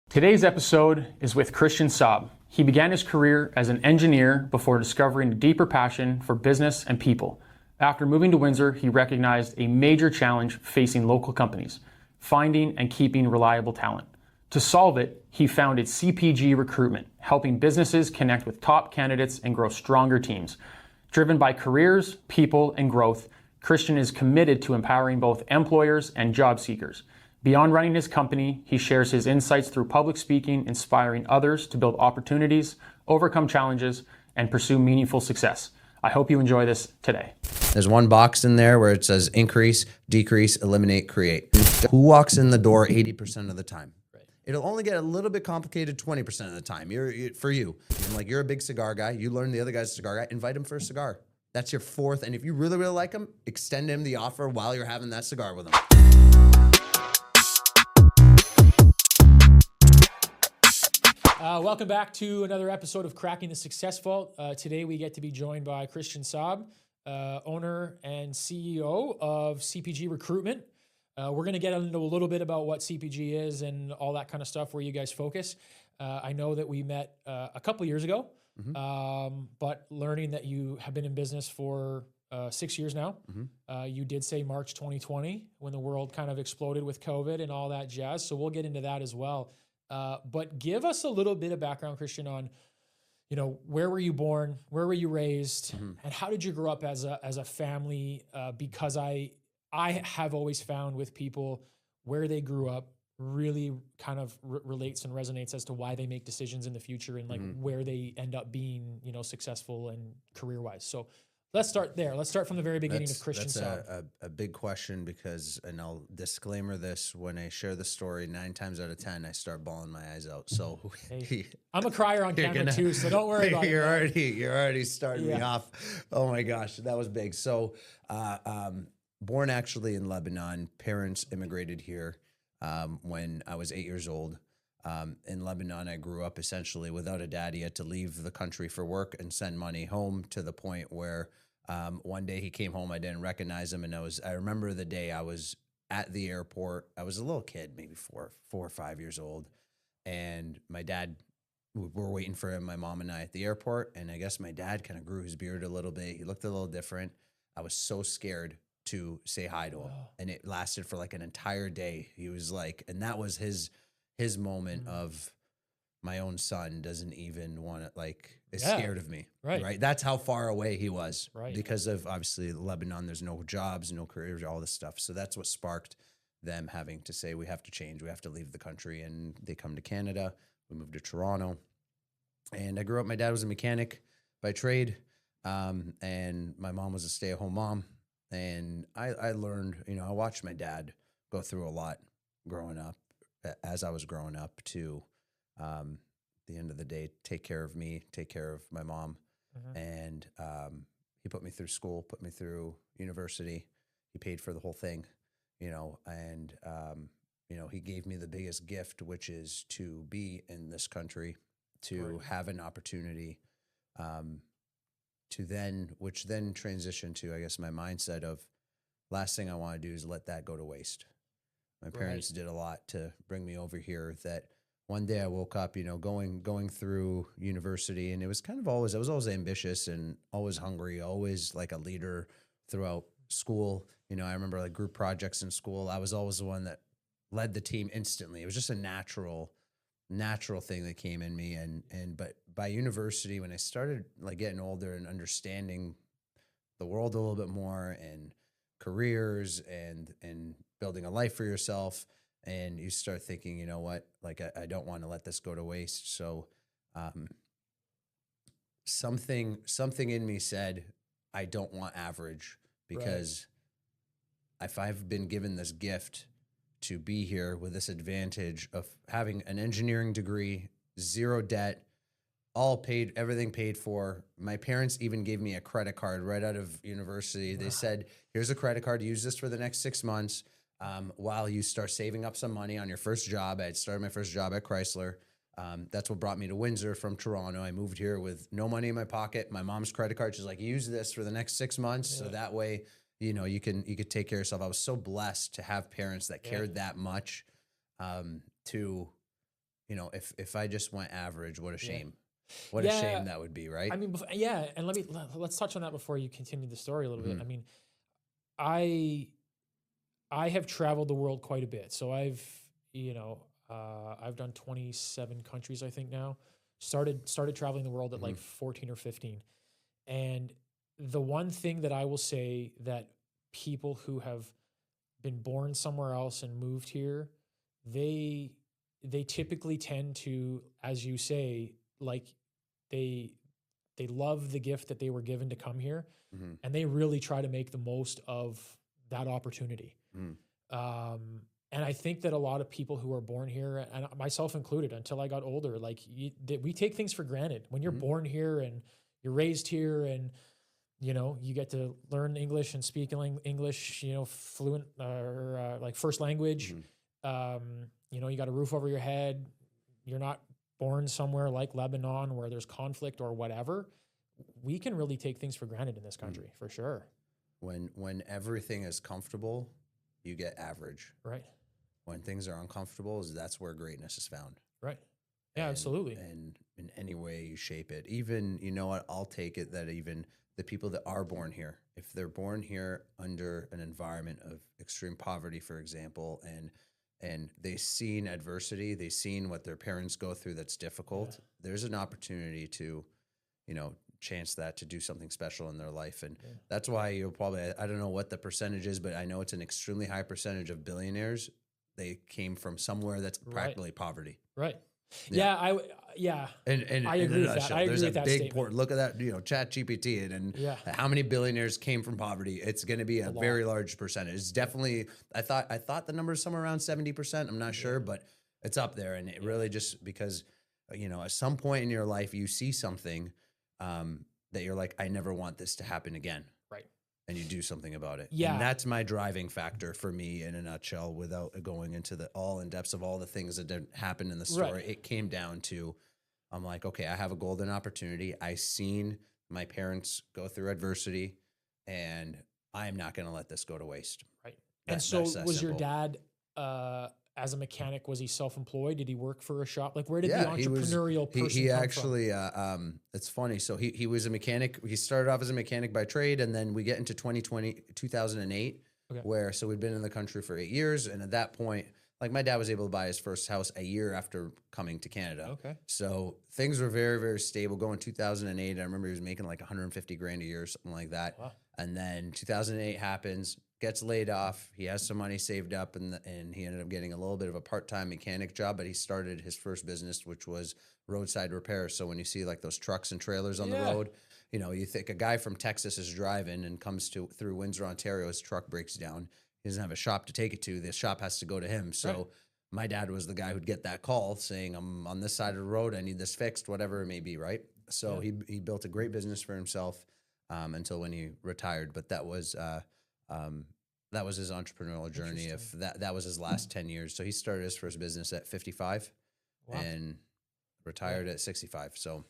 Today's episode is with Christian Saab. He began his career as an engineer before discovering a deeper passion for business and people. After moving to Windsor, he recognized a major challenge facing local companies, finding and keeping reliable talent. To solve it, he founded CPG Recruitment, helping businesses connect with top candidates and grow stronger teams. Driven by careers, people, and growth, Christian is committed to empowering both employers and job seekers. Beyond running his company, he shares his insights through public speaking, inspiring others to build opportunities, overcome challenges, and pursue meaningful success. I hope you enjoy this today. There's one box in there where it says increase, decrease, eliminate, create. Who walks in the door 80% of the time? Right. It'll only get a little bit complicated 20% of the time. For you. You're a big cigar guy. You learn the other guy's a cigar guy. Invite him for a cigar. That's your fourth. And if you really, really like him, extend him the offer while you're having that cigar with him. Welcome back to another episode of Cracking the Success Vault. Today we get to be joined by Christian Saab, owner and CEO of CPG Recruitment. We're going to get into a little bit about what CPG is and all that kind of stuff, where you guys focus. I know that we met a couple of years ago, but learning that you have been in business for 6 years now. You did say March 2020 when the world kind of exploded with COVID and all that jazz. So we'll get into that as well. But give us a little bit of background, Christian, on, where were you born, where were you raised, and how did you grow up as a family? Because I have always found with people where they grew up really kind of relates and resonates as to why they make decisions in the future and where they end up being, successful and career-wise. So let's start there. Let's start from the very beginning of Christian Saab. That's a big question because, and I'll disclaimer this, when I share the story, 9 times out of 10, I start bawling my eyes out. So hey, I'm a crier on camera too, so don't worry about it. You're already starting me off. Oh my gosh, that was big. So, born actually in Lebanon, parents immigrated here when I was 8 years old. In Lebanon, I grew up essentially without a dad. He had to leave the country for work and send money home, to the point where one day he came home, I didn't recognize him. And I remember the day I was at the airport. I was a little kid, maybe four or 5 years old. And my dad, we were waiting for him, my mom and I, at the airport. And I guess my dad kind of grew his beard a little bit. He looked a little different. I was so scared to say hi to him. And it lasted for like an entire day. He was like, and that was his moment of, my own son doesn't even want to, is scared of me. Right. That's how far away he was. Right. Because of, obviously, Lebanon, there's no jobs, no careers, all this stuff. So that's what sparked them having to say, we have to change. We have to leave the country. And they come to Canada. We moved to Toronto. And I grew up, my dad was a mechanic by trade. And my mom was a stay-at-home mom. And I learned, I watched my dad go through a lot growing up, as I was growing up, to the end of the day, take care of me, take care of my mom. And he put me through school, put me through university. He paid for the whole thing, and he gave me the biggest gift, which is to be in this country, to have an opportunity, which then transitioned to, I guess, my mindset of, last thing I want to do is let that go to waste. My parents did a lot to bring me over here, that one day I woke up, going through university, and it was kind of I was always ambitious and always hungry, always like a leader throughout school. I remember group projects in school. I was always the one that led the team instantly. It was just a natural thing that came in me. But by university, when I started getting older and understanding the world a little bit more, and careers and building a life for yourself, and you start thinking, you know what, I don't want to let this go to waste. So something in me said, I don't want average, because if I've been given this gift to be here with this advantage of having an engineering degree, zero debt, all paid, everything paid for. My parents even gave me a credit card right out of university. They said, here's a credit card, use this for the next 6 months. While you start saving up some money on your first job. I had started my first job at Chrysler. That's what brought me to Windsor from Toronto. I moved here with no money in my pocket. My mom's credit card, she's like, use this for the next 6 months. So that way, you could take care of yourself. I was so blessed to have parents that cared that much, to if I just went average, what a shame. What a Yeah. shame that would be, right? I mean, and let's touch on that before you continue the story a little bit. Mhm. I mean, I have traveled the world quite a bit. So I've done 27 countries, I think now. Started traveling the world at like 14 or 15. And the one thing that I will say that people who have been born somewhere else and moved here, they typically tend to, as you say, like they love the gift that they were given to come here, Mhm. and they really try to make the most of that opportunity. Mhm. And I think that a lot of people who are born here, and myself included, until I got older, like we take things for granted. When you're born here and you're raised here, and you get to learn English and speak English, fluent or like first language. You got a roof over your head. You're not born somewhere like Lebanon where there's conflict or whatever. We can really take things for granted in this country, for sure. When everything is comfortable, you get average. Right. When things are uncomfortable, that's where greatness is found. Right. Yeah, absolutely. And in any way you shape it, even, you know what, I'll take it that even the people that are born here, if they're born here under an environment of extreme poverty, for example, and they've seen adversity, they've seen what their parents go through that's difficult, there's an opportunity to, chance that to do something special in their life. And that's why you'll probably, I don't know what the percentage is, but I know it's an extremely high percentage of billionaires. They came from somewhere that's practically poverty. Right. Yeah. And I agree with that. I agree There's with a that big statement. port. Look at that, Chat GPT and how many billionaires came from poverty. It's going to be a very large percentage. It's definitely, I thought the number is somewhere around 70%. I'm not sure, but it's up there. And it really just because, at some point in your life, you see something that you're like, I never want this to happen again. Right. And you do something about it. Yeah. And that's my driving factor for me in a nutshell, without going into the all in depths of all the things that didn't happen in the story. Right. It came down to, I'm like, okay, I have a golden opportunity. I seen my parents go through adversity, and I am not going to let this go to waste. Right. And so was simple. your dad, as a mechanic, was he self-employed? Did he work for a shop? Like, where did the entrepreneurial person he come actually, it's funny. So he was a mechanic. He started off as a mechanic by trade, and then we get into 2008, so we'd been in the country for 8 years. And at that point, like, my dad was able to buy his first house a year after coming to Canada. Okay. So things were very, very stable. Going 2008, I remember he was making like 150 grand a year, something like that. Wow. And then 2008 happens, gets laid off. He has some money saved up, and he ended up getting a little bit of a part-time mechanic job, but he started his first business, which was roadside repairs. So when you see like those trucks and trailers on the road, you think a guy from Texas is driving and comes through Windsor, Ontario, his truck breaks down. He doesn't have a shop to take it to. The shop has to go to him. So my dad was the guy who'd get that call saying, I'm on this side of the road, I need this fixed, whatever it may be, right? So he built a great business for himself until when he retired. But that was his entrepreneurial journey. If that was his last 10 years. So he started his first business at 55 and retired at 65. So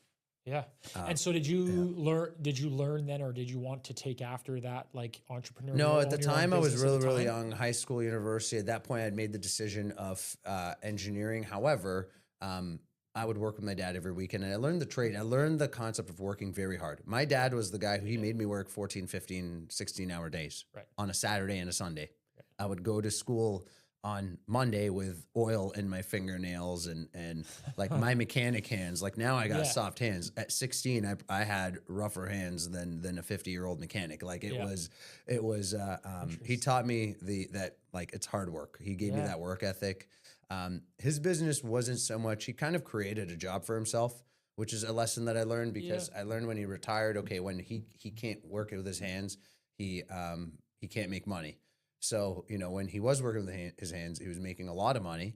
and so did you learn then, or did you want to take after that, like, entrepreneurial? No, at the time I was really young, high school, university. At that point, I'd made the decision of engineering. However, I would work with my dad every weekend, and I learned the trade. I learned the concept of working very hard. My dad was the guy he made me work 14, 15, 16-hour days on a Saturday and a Sunday. I would go to school on Monday with oil in my fingernails and like my mechanic hands. Like, now I got soft hands. At 16, I had rougher hands than a 50-year-old mechanic. Like, it was he taught me that like, it's hard work. He gave me that work ethic. His business wasn't so much, he kind of created a job for himself, which is a lesson that I learned, because I learned when he retired, okay, when he can't work with his hands, he can't make money. So, when he was working with his hands, he was making a lot of money.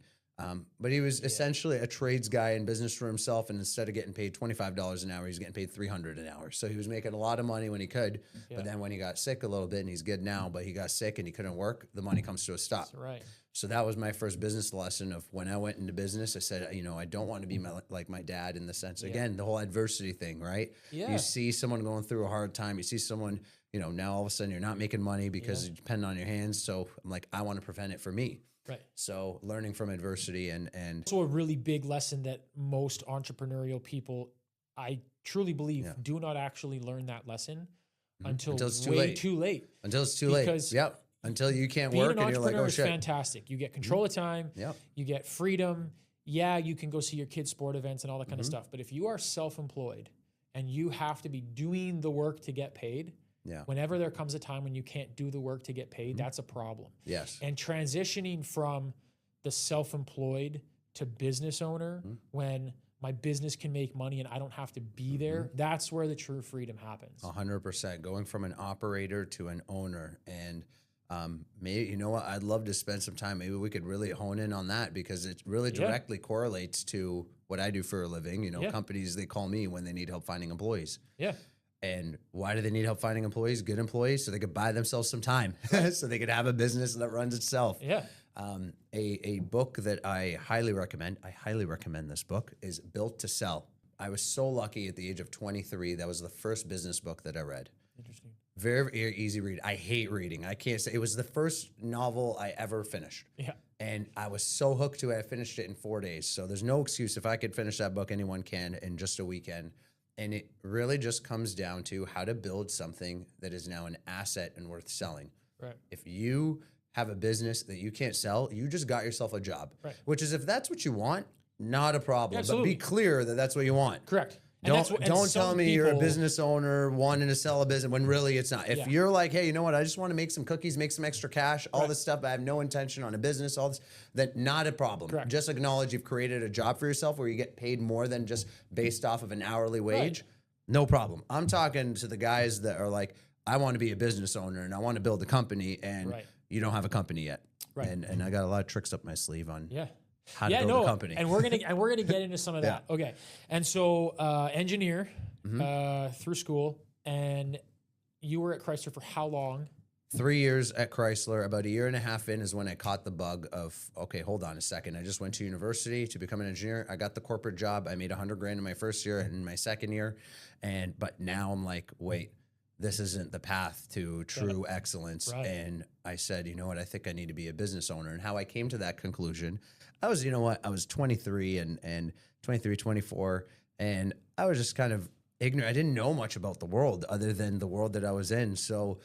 But he was essentially a trades guy in business for himself. And instead of getting paid $25 an hour, he's getting paid $300 an hour. So he was making a lot of money when he could. But then when he got sick a little bit, and he's good now, but he got sick and he couldn't work, the money comes to a stop. That's right. So that was my first business lesson of when I went into business. I said, I don't want to be like my dad, in the sense, again, the whole adversity thing, right? Yeah. You see someone going through a hard time. You see someone, now all of a sudden you're not making money because you depend on your hands. So I'm like, I want to prevent it for me. Right. So learning from adversity and Also a really big lesson that most entrepreneurial people, I truly believe, do not actually learn that lesson until it's way too late. Until it's too Because late. Yep. Until you can't being work an and you're like, entrepreneur oh is shit. fantastic. You get control of time. Yep. You get freedom. Yeah, you can go see your kids' sport events and all that kind of stuff. But if you are self-employed and you have to be doing the work to get paid, whenever there comes a time when you can't do the work to get paid, that's a problem. Yes. And transitioning from the self-employed to business owner when my business can make money and I don't have to be there, that's where the true freedom happens. 100%. Going from an operator to an owner. And maybe, you know what, I'd love to spend some time. Maybe we could really hone in on that because it really directly correlates to what I do for a living. You know, companies, they call me when they need help finding employees. Yeah. And why do they need help finding employees? Good employees, so they could buy themselves some time, so they could have a business that runs itself. Yeah. A book that I highly recommend this book, is Built to Sell. I was so lucky at the age of 23. That was the first business book that I read. Interesting. Very, very easy read. I hate reading. I can't say it was the first novel I ever finished. Yeah. And I was so hooked to it. I finished it in 4 days. So there's no excuse. If I could finish that book, anyone can in just a weekend. And it really just comes down to how to build something that is now an asset and worth selling. Right. If you have a business that you can't sell, you just got yourself a job. Right. Which is, if that's what you want, not a problem. But Absolutely. be clear that that's what you want. Correct. Don't tell me you're a business owner wanting to sell a business when really it's not. If you're like, hey, you know what? I just want to make some cookies, make some extra cash, all this stuff. I have no intention on a business, all this, that not a problem. Correct. Just acknowledge you've created a job for yourself where you get paid more than just based off of an hourly wage. Right. No problem. I'm talking to the guys that are like, I want to be a business owner and I want to build a company, and you don't have a company yet. Right. And I got a lot of tricks up my sleeve on how to build a company. And we're gonna get into some of that. Okay. And so engineer through school, and you were at Chrysler for how long? 3 years at Chrysler. About a year and a half in is when I caught the bug of, okay, hold on a second. I just went to university to become an engineer. I got the corporate job. I made $100,000 in my first year and in my second year. But now I'm like, wait, this isn't the path to true excellence. Right. And I said, you know what? I think I need to be a business owner. And how I came to that conclusion, I was, you know what? I was 23 and 23, 24. And I was just kind of ignorant. I didn't know much about the world other than the world that I was in. So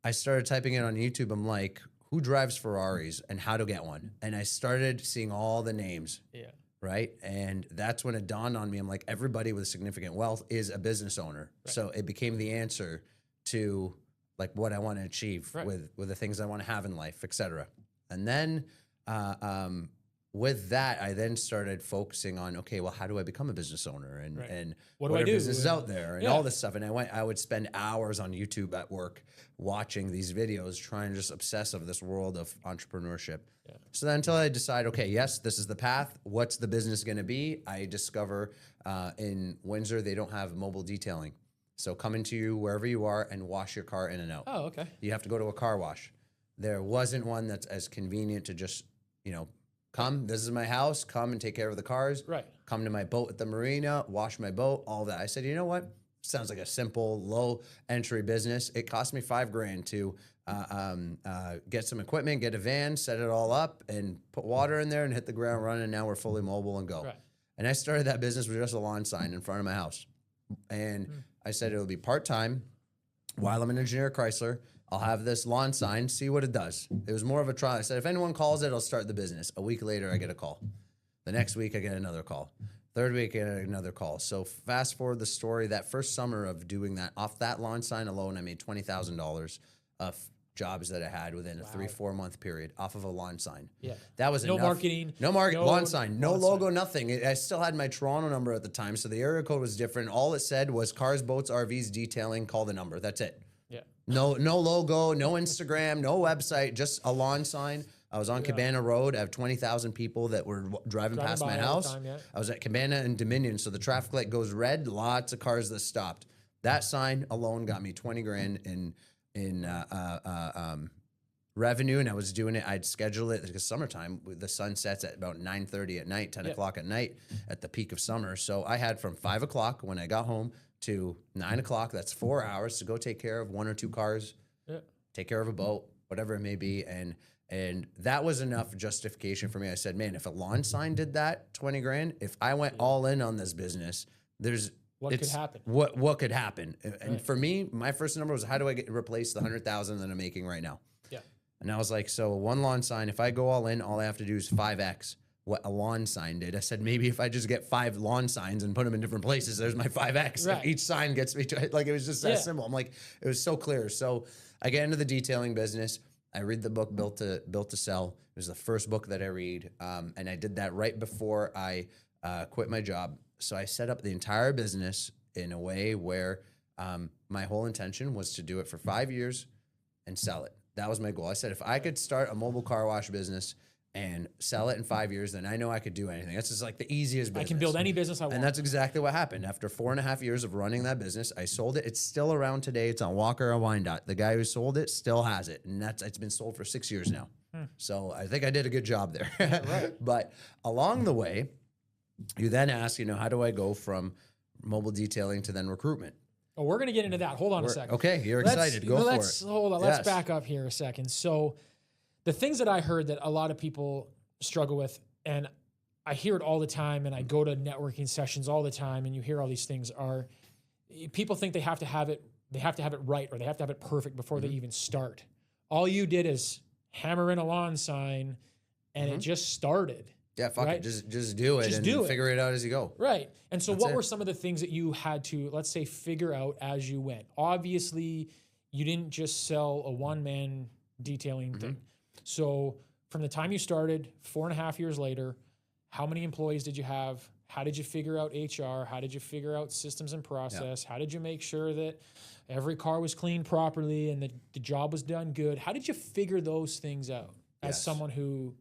I started typing it on YouTube. I'm like, who drives Ferraris and how to get one? And I started seeing all the names. Yeah. Right. And that's when it dawned on me. I'm like, everybody with significant wealth is a business owner. Right. So it became the answer to like what I want to achieve with the things I want to have in life, et cetera. And then with that, I then started focusing on, okay, well, how do I become a business owner? And what do I do? Businesses out there and all this stuff. And I would spend hours on YouTube at work watching these videos, trying to just obsess over this world of entrepreneurship. Yeah. So then until I decide, okay, yes, this is the path. What's the business going to be? I discover in Windsor, they don't have mobile detailing. So coming to you wherever you are and wash your car in and out. Oh, okay. You have to go to a car wash. There wasn't one that's as convenient to just, come, this is my house, come and take care of the cars. Right. Come to my boat at the marina, wash my boat, all that. I said, you know what? Sounds like a simple, low entry business. It cost me $5,000 to get some equipment, get a van, set it all up, and put water in there and hit the ground running. And now we're fully mobile and go. Right. And I started that business with just a lawn sign in front of my house. And I said it'll be part-time while I'm an engineer at Chrysler. I'll have this lawn sign, see what it does. It was more of a trial. I said, if anyone calls it, I'll start the business. A week later, I get a call. The next week, I get another call. Third week, I get another call. So fast forward the story, that first summer of doing that, off that lawn sign alone, I made $20,000 of jobs that I had within a 3-4 month period off of a lawn sign. Yeah. That was no enough. Marketing. No marketing. Lawn sign. No logo, sign. Nothing. I still had my Toronto number at the time, so the area code was different. All it said was cars, boats, RVs, detailing, call the number. That's it. Yeah. No logo, no Instagram, no website, just a lawn sign. I was on Cabana Road. I have 20,000 people that were driving past my house. I was at Cabana and Dominion, so the traffic light goes red. Lots of cars that stopped. That sign alone got me $20,000 in revenue, and I was doing it. I'd schedule it because summertime, the sun sets at about 9:30 at night, 10 o'clock at night at the peak of summer. So I had from 5 o'clock when I got home to 9 o'clock. That's 4 hours to go take care of 1 or 2 cars, take care of a boat, whatever it may be. And And that was enough justification for me. I said, man, if a lawn sign did that, 20 grand, if I went all in on this business, What could happen? What could happen? And for me, my first number was, how do I replace the 100,000 that I'm making right now? Yeah. And I was like, so one lawn sign, if I go all in, all I have to do is 5X what a lawn sign did. I said, maybe if I just get 5 lawn signs and put them in different places, there's my 5X. Right. And each sign gets me to it. Like, it was just that simple. I'm like, it was so clear. So I get into the detailing business. I read the book Built to Sell. It was the first book that I read. And I did that right before I quit my job. So I set up the entire business in a way where my whole intention was to do it for 5 years and sell it. That was my goal. I said, if I could start a mobile car wash business and sell it in 5 years, then I know I could do anything. That's just like the easiest business. I can build any business I want. And that's exactly what happened. After 4.5 years of running that business, I sold it. It's still around today. It's on Walker or Wyandotte. The guy who sold it still has it. And it's been sold for 6 years now. So I think I did a good job there. Right. But along the way, you then ask, how do I go from mobile detailing to then recruitment? Oh, we're going to get into that. Hold on a second. Okay, you're excited. Go for it. Hold on. Let's back up here a second. So the things that I heard that a lot of people struggle with, and I hear it all the time, and I go to networking sessions all the time, and you hear all these things, are people think they have to have it right, or they have to have it perfect before they even start. All you did is hammer in a lawn sign, and it just started. Yeah, fuck it. Just do it and figure it out as you go. Right. And so what were some of the things that you had to, let's say, figure out as you went? Obviously, you didn't just sell a one-man detailing thing. So from the time you started, 4.5 years later, how many employees did you have? How did you figure out HR? How did you figure out systems and process? How did you make sure that every car was cleaned properly and the job was done good? How did you figure those things out as someone who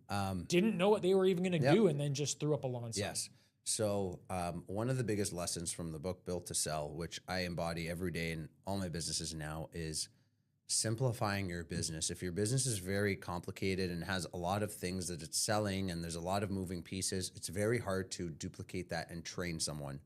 didn't know what they were even going to do and then just threw up a lawn sign? Yes. So one of the biggest lessons from the book Built to Sell, which I embody every day in all my businesses now, is simplifying your business. If your business is very complicated and has a lot of things that it's selling and there's a lot of moving pieces, it's very hard to duplicate that and train someone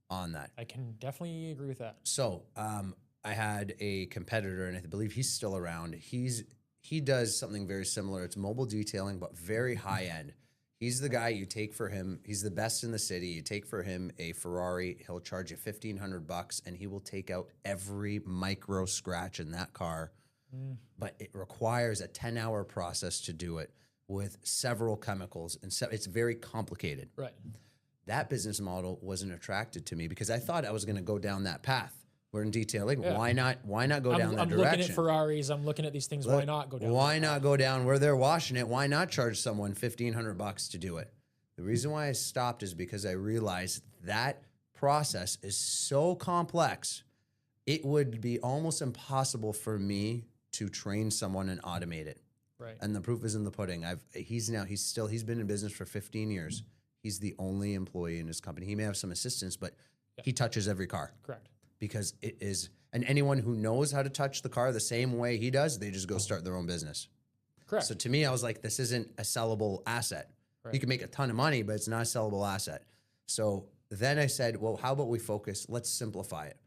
on that. I can definitely agree with that. So I had a competitor, and I believe he's still around. He does something very similar. It's mobile detailing, but very high end. He's the guy you take for him. He's the best in the city. You take for him a Ferrari. He'll charge you $1,500, and he will take out every micro scratch in that car. But it requires a 10-hour process to do it with several chemicals, and it's very complicated. Right. That business model wasn't attracted to me because I thought I was going to go down that path. We're in detailing. Why not go down that direction? I'm looking at Ferraris. I'm looking at these things. Why not go down? Why not go down where they're washing it? Why not charge someone $1,500 to do it? The reason why I stopped is because I realized that process is so complex. It would be almost impossible for me to train someone and automate it. Right. And the proof is in the pudding. He's been in business for 15 years. He's the only employee in his company. He may have some assistants, but he touches every car. Correct. Because it is, and anyone who knows how to touch the car the same way he does, they just go start their own business. Correct. So to me, I was like, this isn't a sellable asset. Right. You can make a ton of money, but it's not a sellable asset. So then I said, well, how about we focus? Let's simplify it.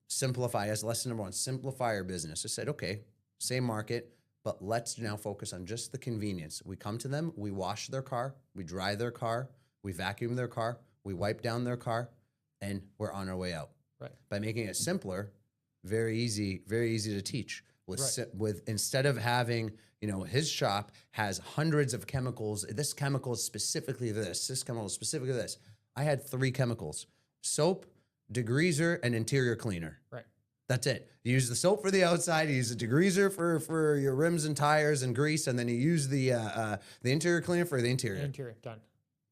Simplify as lesson number one, simplify your business. I said, okay, same market, but let's now focus on just the convenience. We come to them, we wash their car, we dry their car, we vacuum their car, we wipe down their car, and we're on our way out. Right. By making it simpler, very easy to teach. With instead of having, his shop has hundreds of chemicals. This chemical is specifically this. This chemical is specifically this. I had 3 chemicals: soap, degreaser, and interior cleaner. Right. That's it. You use the soap for the outside. You use the degreaser for your rims and tires and grease, and then you use the interior cleaner for the interior. Interior done.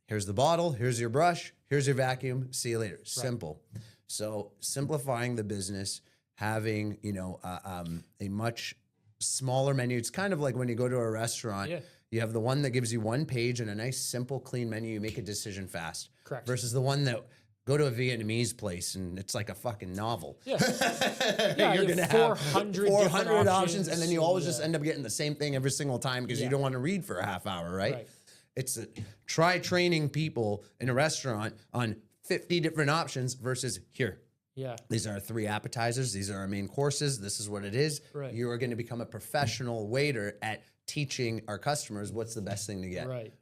Here's the bottle. Here's your brush. Here's your vacuum. See you later. Right. Simple. So simplifying the business, having, a much smaller menu. It's kind of like when you go to a restaurant, you have the one that gives you one page and a nice, simple, clean menu. You make a decision fast. Correct. Versus the one that go to a Vietnamese place and it's like a fucking novel. Yeah. You're going to have 400 options. And then you always just end up getting the same thing every single time because you don't want to read for a half hour, right? It's try training people in a restaurant on 50 different options versus here. Yeah. These are our 3 appetizers. These are our main courses. This is what it is. Right. You are going to become a professional waiter at teaching our customers what's the best thing to get. Right.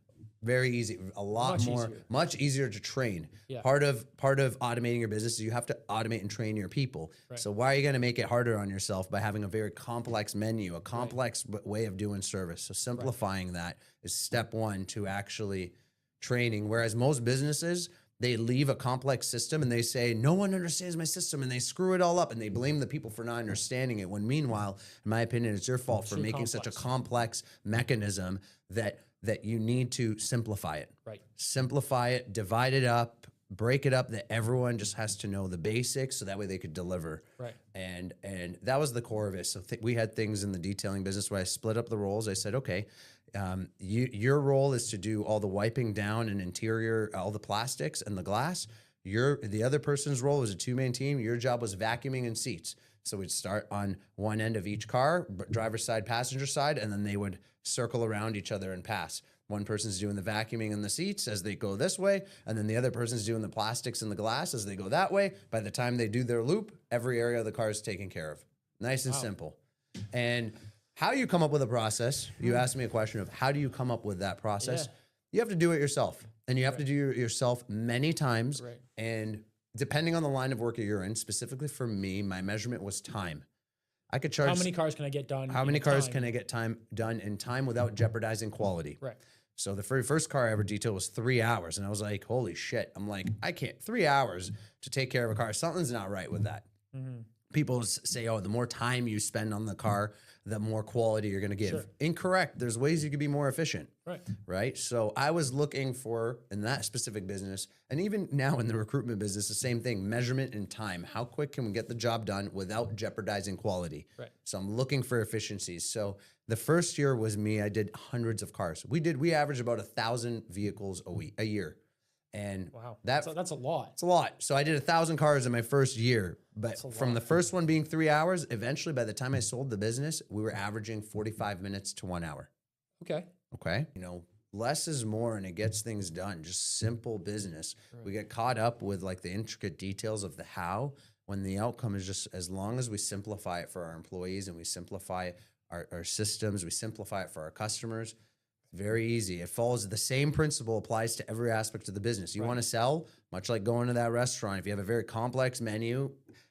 Very easy, a lot much easier to train. Yeah. Part of automating your business is you have to automate and train your people. Right. So why are you going to make it harder on yourself by having a very complex menu, a complex way of doing service? So simplifying that is step one to actually training. Whereas most businesses, they leave a complex system and they say, no one understands my system, and they screw it all up and they blame the people for not understanding it. When meanwhile, in my opinion, it's your fault for making such a complex mechanism that you need to simplify it. Right. Simplify it, divide it up, break it up, that everyone just has to know the basics so that way they could deliver. Right. And that was the core of it. So we had things in the detailing business where I split up the roles. I said, okay, your role is to do all the wiping down and interior, all the plastics and the glass. The other person's role was a two-man team. Your job was vacuuming and seats. So we'd start on one end of each car, driver's side, passenger side, and then they would circle around each other and pass. One person's doing the vacuuming and the seats as they go this way, and then the other person's doing the plastics and the glass as they go that way. By the time they do their loop, every area of the car is taken care of. Nice and simple. And how you come up with a process, you asked me a question of how do you come up with that process? You have to do it yourself, and you have to do it yourself many times. Right. And depending on the line of work you're in, specifically for me, my measurement was time. I could charge. How many cars can I get done? How many cars can I get done in time without jeopardizing quality? Right. So the very first car I ever detailed was 3 hours, and I was like, holy shit. I'm like, I can't, 3 hours to take care of a car. Something's not right with that. Mm-hmm. People say, oh, the more time you spend on the car, the more quality you're going to give. Sure. Incorrect. There's ways you could be more efficient. Right. Right. So I was looking for, in that specific business, and even now in the recruitment business, the same thing, measurement and time. How quick can we get the job done without jeopardizing quality? Right. So I'm looking for efficiencies. So the first year was me. I did hundreds of cars. We averaged about 1,000 vehicles a year. And wow, that's a lot. It's a lot. So I did 1,000 cars in my first year, but from the first one being 3 hours, eventually by the time I sold the business, we were averaging 45 minutes to 1 hour. Okay. You know, less is more, and it gets things done. Just simple business. Right. We get caught up with like the intricate details of the how, when the outcome is just, as long as we simplify it for our employees and we simplify our systems, we simplify it for our customers. Very easy. It follows the same principle, applies to every aspect of the business. You want to sell, much like going to that restaurant. If you have a very complex menu,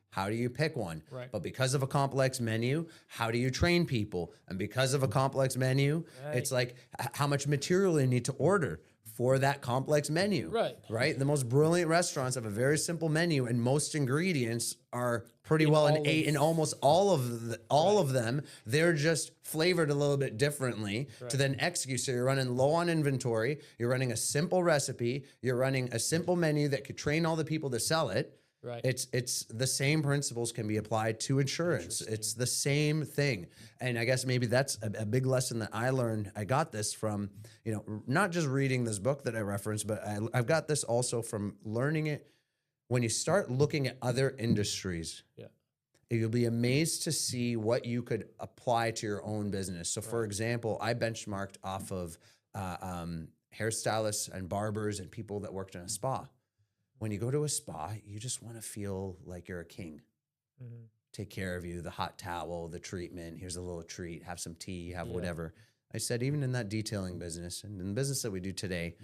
how do you pick one? Right. But because of a complex menu, how do you train people? And because of a complex menu, it's like how much material you need to order for that complex menu. Right. The most brilliant restaurants have a very simple menu, and most ingredients are pretty well in almost all of them. They're just flavored a little bit differently to then execute. So you're running low on inventory. You're running a simple recipe. You're running a simple menu that could train all the people to sell it. Right. It's the same principles can be applied to insurance. It's the same thing. And I guess maybe that's a big lesson that I learned. I got this from, not just reading this book that I referenced, but I've got this also from learning it. When you start looking at other industries, you'll be amazed to see what you could apply to your own business. So for example, I benchmarked off of hairstylists and barbers and people that worked in a spa. When you go to a spa, you just want to feel like you're a king. Mm-hmm. Take care of you, the hot towel, the treatment, here's a little treat, have some tea, have whatever. I said, even in that detailing business and in the business that we do today,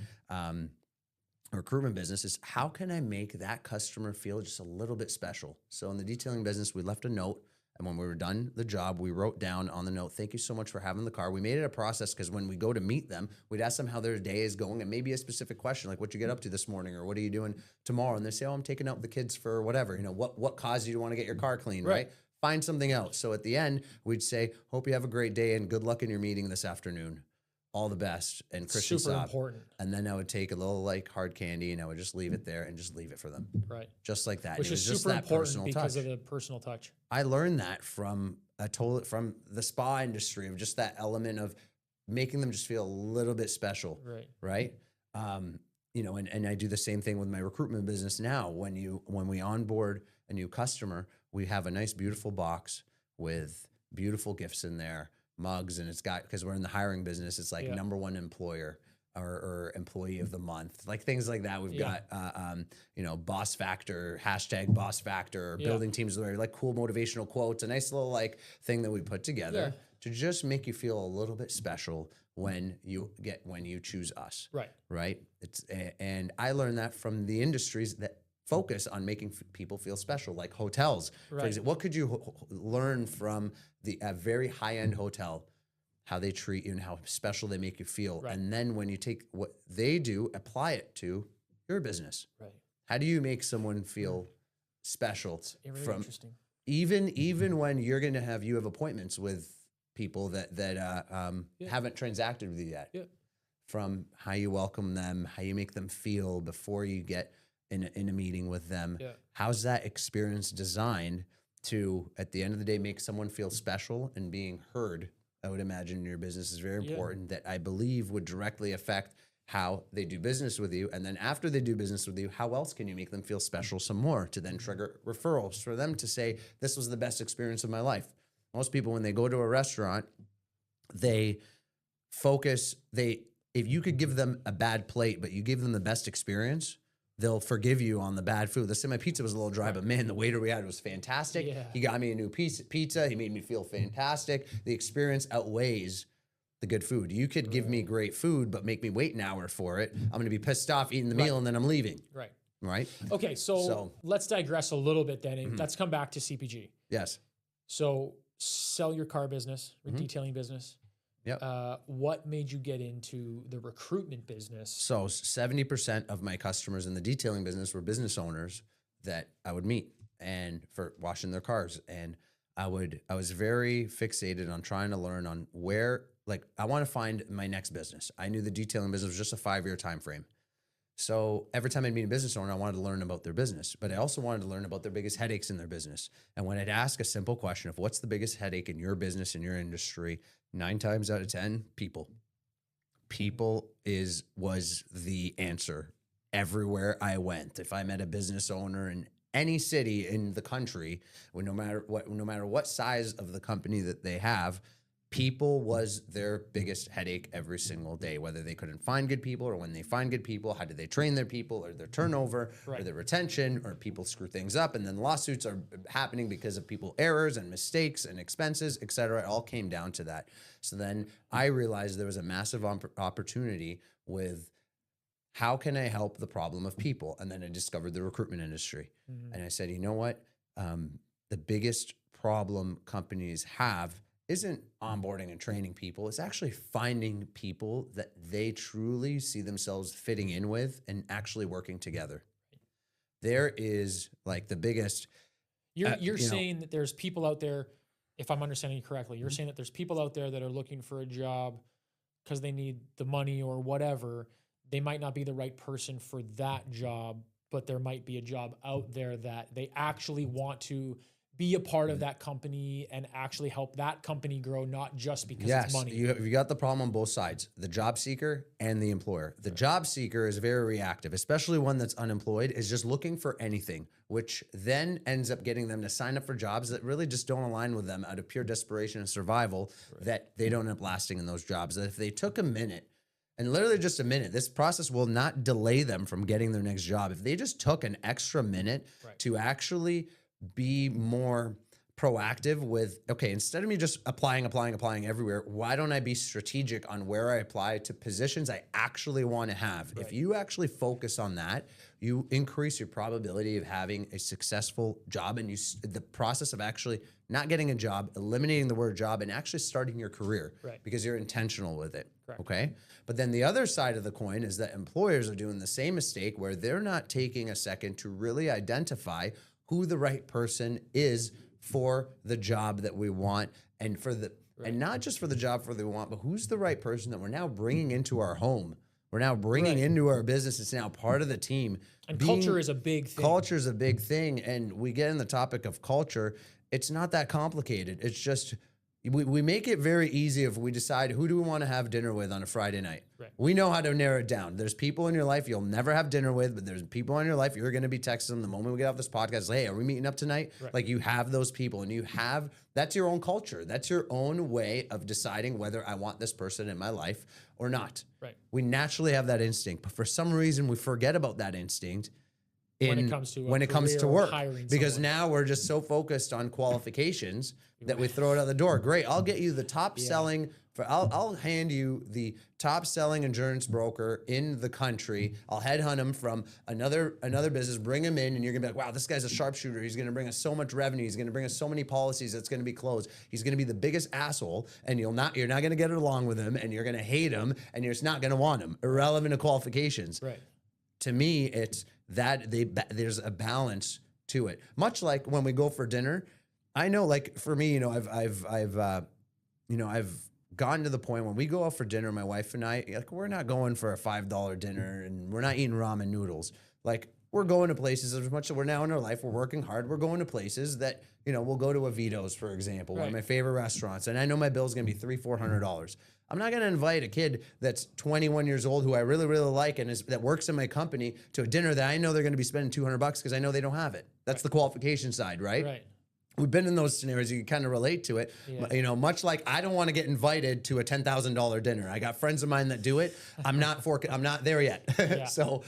recruitment business, is how can I make that customer feel just a little bit special? So in the detailing business, we left a note. And when we were done the job, we wrote down on the note, thank you so much for having the car. We made it a process because when we go to meet them, we'd ask them how their day is going and maybe a specific question like, what you get up to this morning or what are you doing tomorrow? And they say, oh, I'm taking out the kids for whatever. What caused you to want to get your car clean, right? Find something else. So at the end, we'd say, hope you have a great day and good luck in your meeting this afternoon. All the best. And Christian Saab. Super important. And then I would take a little like hard candy and I would just leave it there and just leave it for them. Right. Just like that. Which is super important because of the personal touch. I learned that from the spa industry, of just that element of making them just feel a little bit special. Right. And I do the same thing with my recruitment business now. When we onboard a new customer, we have a nice, beautiful box with beautiful gifts in there. Mugs, and it's got, because we're in the hiring business, it's like number one employer or employee of the month, like things like that. We've got boss factor, hashtag boss factor, building teams, like cool motivational quotes, a nice little like thing that we put together. to just make you feel a little bit special when you choose us. Right. And I learned that from the industries that focus on making people feel special, like hotels. For example, what could you learn from a very high-end hotel, how they treat you and how special they make you feel? And then when you take what they do, apply it to your business. How do you make someone feel special? It's really interesting. Even when you have appointments with people that haven't transacted with you yet. From how you welcome them, how you make them feel before you get in a meeting with them. How's that experience designed to, at the end of the day, make someone feel special and being heard? I would imagine your business is very important, that I believe would directly affect how they do business with you. And then after they do business with you, how else can you make them feel special some more to then trigger referrals for them to say, this was the best experience of my life? Most people, when they go to a restaurant, they focus, if you could give them a bad plate, but you give them the best experience, they'll forgive you on the bad food. Let's say my pizza was a little dry, but man, the waiter we had was fantastic. He got me a new pizza. He made me feel fantastic. The experience outweighs the good food. You could give me great food, but make me wait an hour for it. I'm going to be pissed off eating the meal and then I'm leaving. Right. Okay. So let's digress a little bit then. And let's come back to CPG. Yes. So sell your car business, detailing business. What made you get into the recruitment business? So 70% of my customers in the detailing business were business owners that I would meet and for washing their cars. And I was very fixated on trying to learn on where, like, I want to find my next business. I knew the detailing business was just a 5-year time frame. So every time I'd meet a business owner, I wanted to learn about their business, but I also wanted to learn about their biggest headaches in their business. And when I'd ask a simple question of what's the biggest headache in your business, in your industry, 9 times out of 10, people. People was the answer everywhere I went. If I met a business owner in any city in the country, no matter what size of the company that they have, people was their biggest headache every single day, whether they couldn't find good people or when they find good people, how do they train their people or their turnover or their retention, or people screw things up and then lawsuits are happening because of people errors and mistakes and expenses, et cetera. It all came down to that. So then I realized there was a massive opportunity with how can I help the problem of people? And then I discovered the recruitment industry. And I said, you know what? The biggest problem companies have isn't onboarding and training people. It's actually finding people that they truly see themselves fitting in with and actually working together. There is like the biggest. You're saying that there's people out there, if I'm understanding you correctly, you're saying that there's people out there that are looking for a job because they need the money or whatever. They might not be the right person for that job, but there might be a job out there that they actually want to be a part of that company and actually help that company grow, not just because it's money. You got the problem on both sides, the job seeker and the employer. The job seeker is very reactive, especially one that's unemployed, is just looking for anything, which then ends up getting them to sign up for jobs that really just don't align with them out of pure desperation and survival, that they don't end up lasting in those jobs. That if they took a minute, and literally just a minute, this process will not delay them from getting their next job. If they just took an extra minute to actually be more proactive with, okay, instead of me just applying everywhere, why don't I be strategic on where I apply to positions I actually want to have? If you actually focus on that, you increase your probability of having a successful job, and the process of actually not getting a job, eliminating the word job, and actually starting your career because you're intentional with it. Okay. But then the other side of the coin is that employers are doing the same mistake where they're not taking a second to really identify who the right person is for the job that we want, and for the and not just for the job for the we want, but who's the right person that we're now bringing into our home. We're now bringing into our business. It's now part of the team. And culture is a big thing. Culture is a big thing. And we get in the topic of culture. It's not that complicated. It's just we make it very easy if we decide who do we want to have dinner with on a Friday night. We know how to narrow it down. There's people in your life you'll never have dinner with, but there's people in your life you're going to be texting them the moment we get off this podcast. Like, hey, are we meeting up tonight? Like, you have those people, and that's your own culture. That's your own way of deciding whether I want this person in my life or not. We naturally have that instinct, but for some reason we forget about that instinct when it comes to work, hiring because someone. now we're just so focused on qualifications that we throw it out the door. Great, I'll get you the top selling. I'll hand you the top selling insurance broker in the country. I'll headhunt him from another business, bring him in, and you're gonna be like, wow, this guy's a sharpshooter. He's gonna bring us so much revenue. He's gonna bring us so many policies that's gonna be closed. He's gonna be the biggest asshole, and you're not gonna get along with him, and you're gonna hate him, and you're just not gonna want him, irrelevant to qualifications. Right. To me, it's that there's a balance to it. Much like when we go for dinner, I know, like for me, I've gotten to the point when we go out for dinner, my wife and I, like, we're not going for a $5 dinner and we're not eating ramen noodles. Like, we're going to places, as much as we're now in our life, we're working hard. We're going to places that, we'll go to a Vito's, for example, one of my favorite restaurants. And I know my bill's going to be $300-$400. I'm not going to invite a kid that's 21 years old who I really, really like and that works in my company to a dinner that I know they're going to be spending $200 because I know they don't have it. That's the qualification side, right? Right. We've been in those scenarios. You can kind of relate to it. Yeah. Much like I don't want to get invited to a $10,000 dinner. I got friends of mine that do it. I'm not there yet. Yeah. So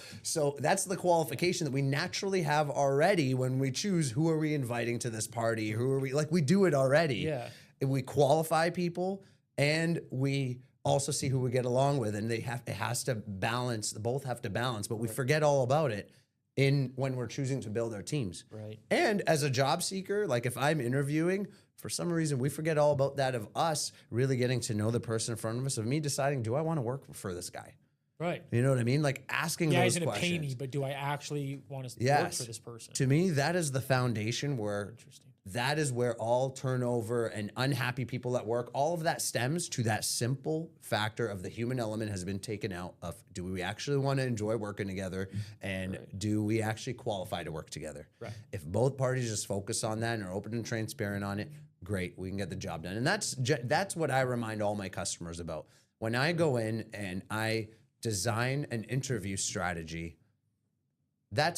that's the qualification that we naturally have already when we choose who are we inviting to this party. Who are we? Like, we do it already. Yeah. We qualify people, and we also see who we get along with, and it has to balance. Both have to balance, but we forget all about it when we're choosing to build our teams. Right. And as a job seeker, like if I'm interviewing, for some reason, we forget all about that, of us really getting to know the person in front of us, of me deciding, do I want to work for this guy? Right. You know what I mean? Like asking those he's questions. going to pay me, but do I actually want to work Yes. for this person? To me, that is the foundation where Interesting. that is where all turnover and unhappy people at work, all of that stems to that simple factor of the human element has been taken out of, do we actually want to enjoy working together, and do we actually qualify to work together? Right. If both parties just focus on that and are open and transparent on it, great, we can get the job done. And that's what I remind all my customers about. When I go in and I design an interview strategy,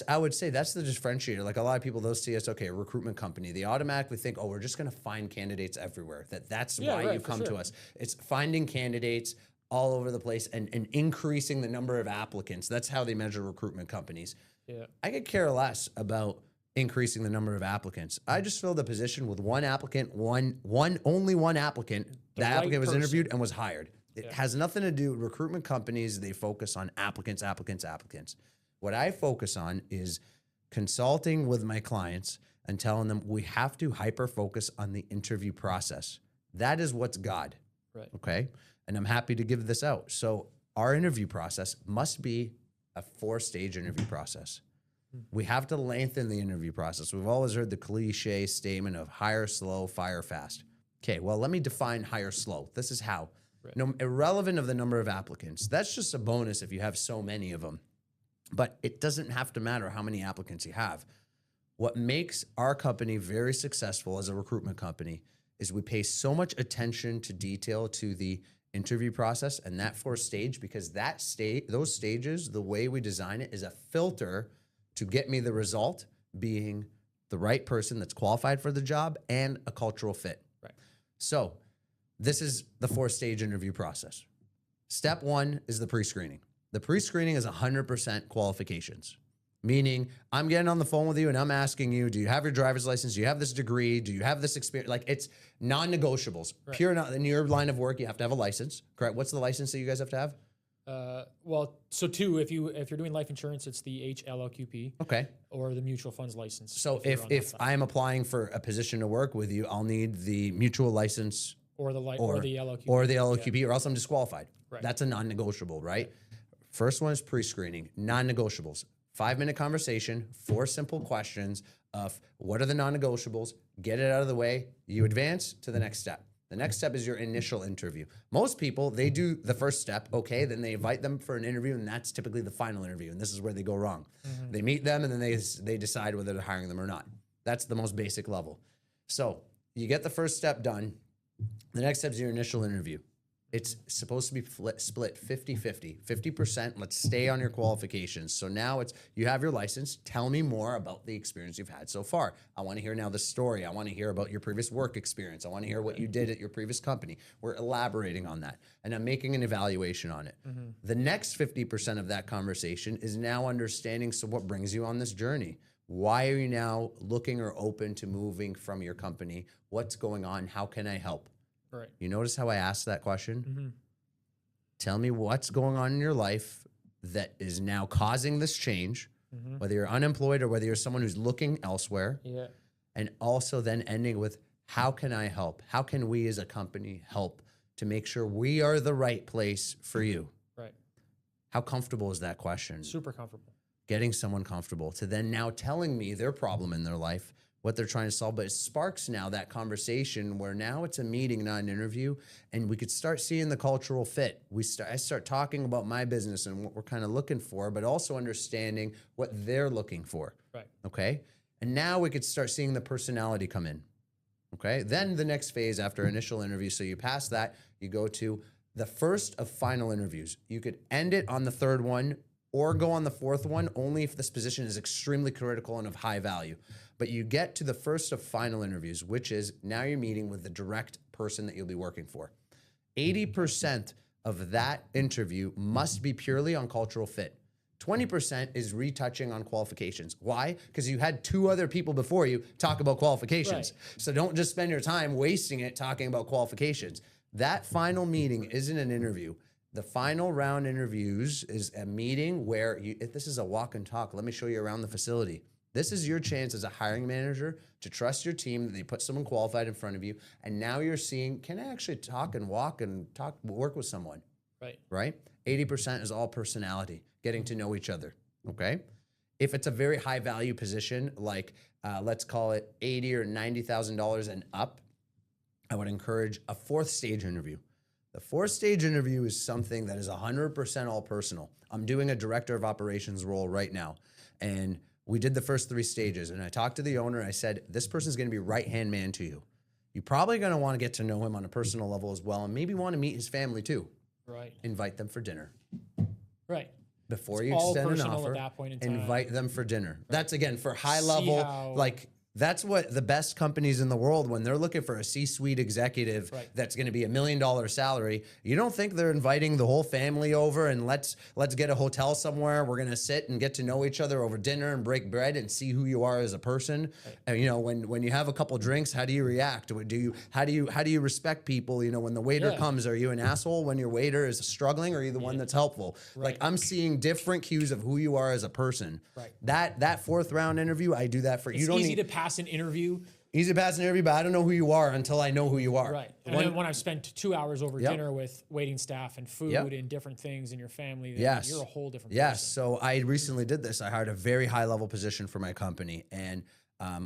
I would say that's the differentiator. Like, a lot of people, they'll see us, okay, a recruitment company, they automatically think, oh, we're just going to find candidates everywhere. That's why you come to us. It's finding candidates all over the place and increasing the number of applicants. That's how they measure recruitment companies. Yeah. I could care less about increasing the number of applicants. I just filled a position with one applicant, only one applicant. The applicant was interviewed and was hired. It has nothing to do with recruitment companies. They focus on applicants. What I focus on is consulting with my clients and telling them we have to hyper-focus on the interview process. That is what's God. Right. Okay? And I'm happy to give this out. So our interview process must be a 4-stage interview process. We have to lengthen the interview process. We've always heard the cliche statement of hire slow, fire fast. Okay, well, let me define hire slow. This is how. Right. No, irrelevant of the number of applicants. That's just a bonus if you have so many of them. But it doesn't have to matter how many applicants you have. What makes our company very successful as a recruitment company is we pay so much attention to detail to the interview process and that 4th stage, because those stages, the way we design it, is a filter to get me the result being the right person that's qualified for the job and a cultural fit. Right. So this is the 4-stage interview process. Step 1 is the pre-screening. The pre-screening is 100% qualifications, meaning I'm getting on the phone with you and I'm asking you, do you have your driver's license? Do you have this degree? Do you have this experience? Like, it's non-negotiables. Right. In your line of work, you have to have a license, correct? What's the license that you guys have to have? So 2, if you're doing life insurance, it's the HLLQP. Okay. Or the mutual funds license. So if I'm applying for a position to work with you, I'll need the mutual license or the LLQP. Or the LLQP, or else I'm disqualified. Right. That's a non-negotiable, right? First one is pre-screening, non-negotiables. 5-minute conversation, 4 simple questions of what are the non-negotiables, get it out of the way, you advance to the next step. The next step is your initial interview. Most people, they do the first step, okay, then they invite them for an interview, and that's typically the final interview, and this is where they go wrong. Mm-hmm. They meet them, and then they decide whether they're hiring them or not. That's the most basic level. So you get the first step done. The next step is your initial interview. It's supposed to be split 50-50. 50%, let's stay on your qualifications. So now it's, you have your license. Tell me more about the experience you've had so far. I want to hear now the story. I want to hear about your previous work experience. I want to hear what you did at your previous company. We're elaborating on that. And I'm making an evaluation on it. The next 50% of that conversation is now understanding, so what brings you on this journey? Why are you now looking or open to moving from your company? What's going on? How can I help? Right. You notice how I asked that question? Tell me what's going on in your life that is now causing this change, whether you're unemployed or whether you're someone who's looking elsewhere. Yeah. And also then ending with, how can I help? How can we as a company help to make sure we are the right place for you? Right. How comfortable is that question? Super comfortable. Getting someone comfortable to then now telling me their problem in their life, what they're trying to solve, but it sparks now that conversation where now it's a meeting, not an interview, and we could start seeing the cultural fit. I start talking about my business and what we're kind of looking for, but also understanding what they're looking for. Right. Okay. And now we could start seeing the personality come in. Okay. Then the next phase after initial interview. So you pass that, you go to the first of final interviews. You could end it on the third one or go on the fourth one, only if this position is extremely critical and of high value. But you get to the first of final interviews, which is now you're meeting with the direct person that you'll be working for. 80% of that interview must be purely on cultural fit. 20% is retouching on qualifications. Why? Because you had two other people before you talk about qualifications. Right. So don't just spend your time wasting it talking about qualifications. That final meeting isn't an interview. The final round interviews is a meeting where this is a walk and talk. Let me show you around the facility. This is your chance as a hiring manager to trust your team that they put someone qualified in front of you. And now you're seeing, can I actually talk and walk and work with someone? Right. Right? 80% is all personality, getting to know each other. Okay. If it's a very high value position, like let's call it $80,000 or $90,000 and up, I would encourage a fourth stage interview. The fourth stage interview is something that is 100% all personal. I'm doing a director of operations role right now. And we did the first 3 stages. And I talked to the owner. I said, this person's going to be right-hand man to you. You're probably going to want to get to know him on a personal level as well. And maybe want to meet his family too. Right. Invite them for dinner. Right. Before It's you all extend an personal offer, at that point in time. invite them for dinner. Right. That's again for high See level, how- like that's what the best companies in the world, when they're looking for a C-suite executive Right. that's going to be $1 million salary, you don't think they're inviting the whole family over and let's get a hotel somewhere. We're going to sit and get to know each other over dinner and break bread and see who you are as a person. Right. And, you know, when you have a couple drinks, how do you react? How do you respect people? You know, when the waiter Yeah. comes, are you an asshole when your waiter is struggling, or are you the one that's helpful? Right. Like I'm seeing different cues of who you are as a person. Right. That fourth round interview, I do that for you. It's Don't easy need to pass an interview. easy to pass an interview, but I don't know who you are until I know who you are. Right. And then when I've spent 2 hours over Yep. dinner with waiting staff and food Yep. and different things in your family, then Yes. you're a whole different Yes. person. So I recently did this. I hired a very high level position for my company, and